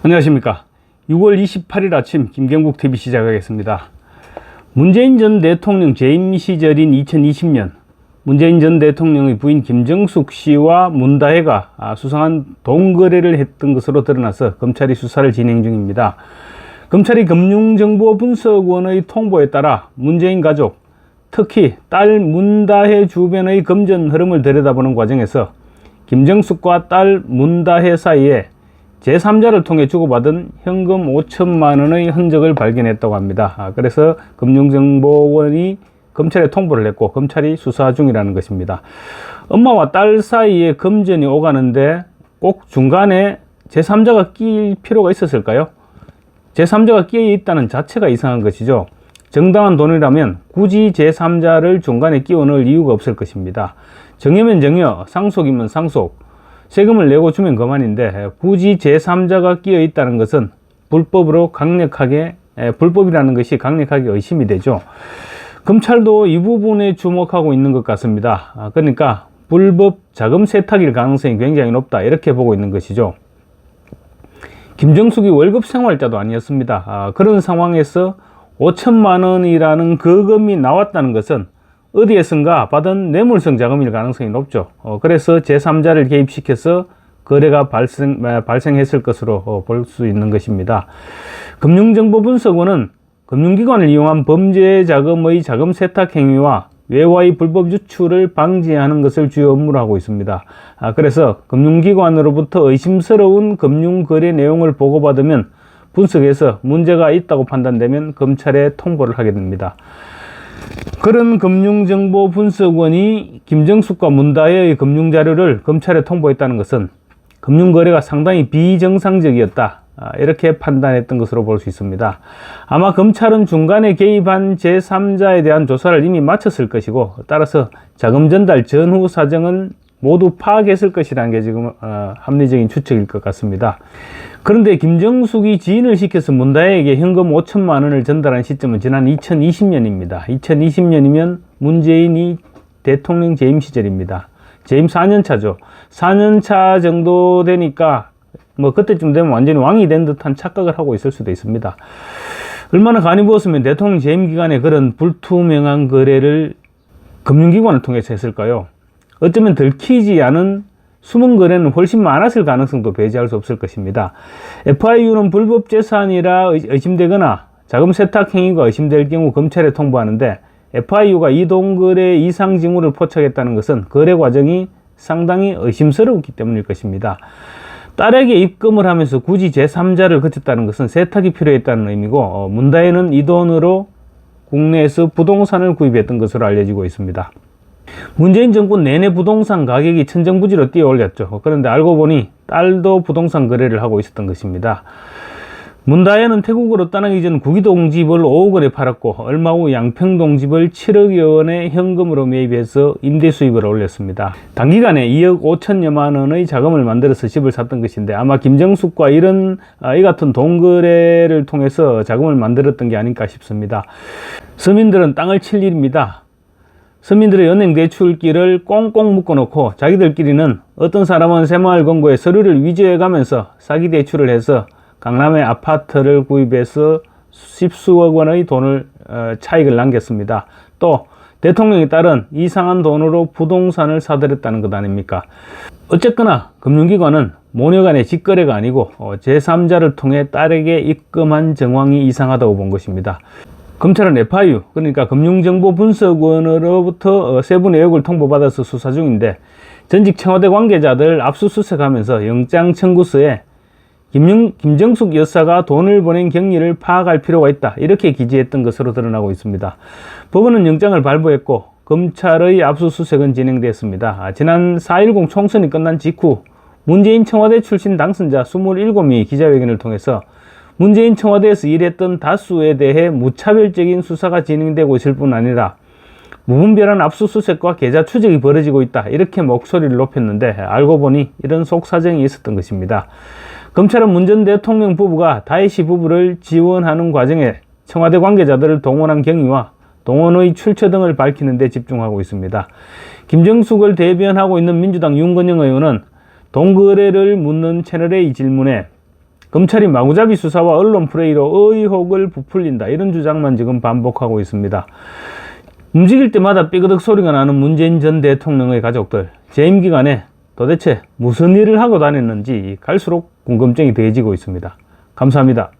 안녕하십니까. 6월 28일 아침 김경국 TV 시작하겠습니다. 문재인 전 대통령 재임 시절인 2020년 문재인 전 대통령의 부인 김정숙 씨와 문다혜가 수상한 돈 거래를 했던 것으로 드러나서 검찰이 수사를 진행 중입니다. 검찰이 금융정보분석원의 통보에 따라 문재인 가족, 특히 딸 문다혜 주변의 금전 흐름을 들여다보는 과정에서 김정숙과 딸 문다혜 사이에 제3자를 통해 주고받은 현금 5천만 원의 흔적을 발견했다고 합니다. 그래서 금융정보원이 검찰에 통보를 했고 검찰이 수사 중이라는 것입니다. 엄마와 딸 사이에 금전이 오가는데 꼭 중간에 제3자가 끼일 필요가 있었을까요? 제3자가 끼어 있다는 자체가 이상한 것이죠. 정당한 돈이라면 굳이 제3자를 중간에 끼워 넣을 이유가 없을 것입니다. 정여면 정여, 상속이면 상속, 세금을 내고 주면 그만인데 굳이 제3자가 끼어 있다는 것은 불법이라는 것이 강력하게 의심이 되죠. 검찰도 이 부분에 주목하고 있는 것 같습니다. 그러니까 불법 자금 세탁일 가능성이 굉장히 높다, 이렇게 보고 있는 것이죠. 김정숙이 월급 생활자도 아니었습니다. 그런 상황에서 5천만 원이라는 거금이 나왔다는 것은 어디에선가 받은 뇌물성 자금일 가능성이 높죠. 그래서 제3자를 개입시켜서 거래가 발생했을 것으로 볼 수 있는 것입니다. 금융정보분석원은 금융기관을 이용한 범죄 자금의 자금 세탁 행위와 외화의 불법 유출을 방지하는 것을 주요 업무로 하고 있습니다. 그래서 금융기관으로부터 의심스러운 금융거래 내용을 보고받으면 분석해서 문제가 있다고 판단되면 검찰에 통보를 하게 됩니다. 그런 금융정보분석원이 김정숙과 문다혜의 금융자료를 검찰에 통보했다는 것은 금융거래가 상당히 비정상적이었다, 이렇게 판단했던 것으로 볼 수 있습니다. 아마 검찰은 중간에 개입한 제3자에 대한 조사를 이미 마쳤을 것이고 따라서 자금 전달 전후 사정은 모두 파악했을 것이라는 게 지금 합리적인 추측일 것 같습니다. 그런데 김정숙이 지인을 시켜서 문다혜에게 현금 5천만 원을 전달한 시점은 지난 2020년입니다. 2020년이면 문재인이 대통령 재임 시절입니다. 재임 4년 차죠. 4년 차 정도 되니까 그때쯤 되면 완전히 왕이 된 듯한 착각을 하고 있을 수도 있습니다. 얼마나 간이 부었으면 대통령 재임 기간에 그런 불투명한 거래를 금융기관을 통해서 했을까요? 어쩌면 들키지 않은 숨은 거래는 훨씬 많았을 가능성도 배제할 수 없을 것입니다. FIU는 불법 재산이라 의심되거나 자금 세탁 행위가 의심될 경우 검찰에 통보하는데 FIU가 이 돈 거래 이상 징후를 포착했다는 것은 거래 과정이 상당히 의심스러웠기 때문일 것입니다. 딸에게 입금을 하면서 굳이 제3자를 거쳤다는 것은 세탁이 필요했다는 의미고 문다혜는 이 돈으로 국내에서 부동산을 구입했던 것으로 알려지고 있습니다. 문재인 정권 내내 부동산 가격이 천정부지로 뛰어올렸죠. 그런데 알고 보니 딸도 부동산 거래를 하고 있었던 것입니다. 문다혜는 태국으로 떠나기 전 구기동 집을 5억 원에 팔았고 얼마 후 양평동 집을 7억여 원의 현금으로 매입해서 임대 수입을 올렸습니다. 단기간에 2억 5천여만 원의 자금을 만들어서 집을 샀던 것인데 아마 김정숙과 이 같은 돈 거래를 통해서 자금을 만들었던 게 아닐까 싶습니다. 서민들은 땅을 칠 일입니다. 서민들의 은행 대출기를 꽁꽁 묶어놓고 자기들끼리는 어떤 사람은 새마을금고에 서류를 위조해가면서 사기 대출을 해서 강남의 아파트를 구입해서 십수억 원의 돈을 차익을 남겼습니다. 또 대통령의 딸은 이상한 돈으로 부동산을 사들였다는 것 아닙니까? 어쨌거나 금융기관은 모녀간의 직거래가 아니고 제3자를 통해 딸에게 입금한 정황이 이상하다고 본 것입니다. 검찰은 FIU, 그러니까 금융정보분석원으로부터 세부 내역을 통보받아서 수사 중인데 전직 청와대 관계자들 압수수색하면서 영장 청구서에 김정숙 여사가 돈을 보낸 경위를 파악할 필요가 있다, 이렇게 기재했던 것으로 드러나고 있습니다. 법원은 영장을 발부했고 검찰의 압수수색은 진행됐습니다. 지난 4.10 총선이 끝난 직후 문재인 청와대 출신 당선자 27명이 기자회견을 통해서 문재인 청와대에서 일했던 다수에 대해 무차별적인 수사가 진행되고 있을 뿐 아니라 무분별한 압수수색과 계좌 추적이 벌어지고 있다, 이렇게 목소리를 높였는데 알고 보니 이런 속사정이 있었던 것입니다. 검찰은 문 전 대통령 부부가 다혜 씨 부부를 지원하는 과정에 청와대 관계자들을 동원한 경위와 동원의 출처 등을 밝히는 데 집중하고 있습니다. 김정숙을 대변하고 있는 민주당 윤건영 의원은 돈 거래를 묻는 채널의 질문에 검찰이 마구잡이 수사와 언론 플레이로 의혹을 부풀린다, 이런 주장만 지금 반복하고 있습니다. 움직일 때마다 삐그덕 소리가 나는 문재인 전 대통령의 가족들, 재임 기간에 도대체 무슨 일을 하고 다녔는지 갈수록 궁금증이 더해지고 있습니다. 감사합니다.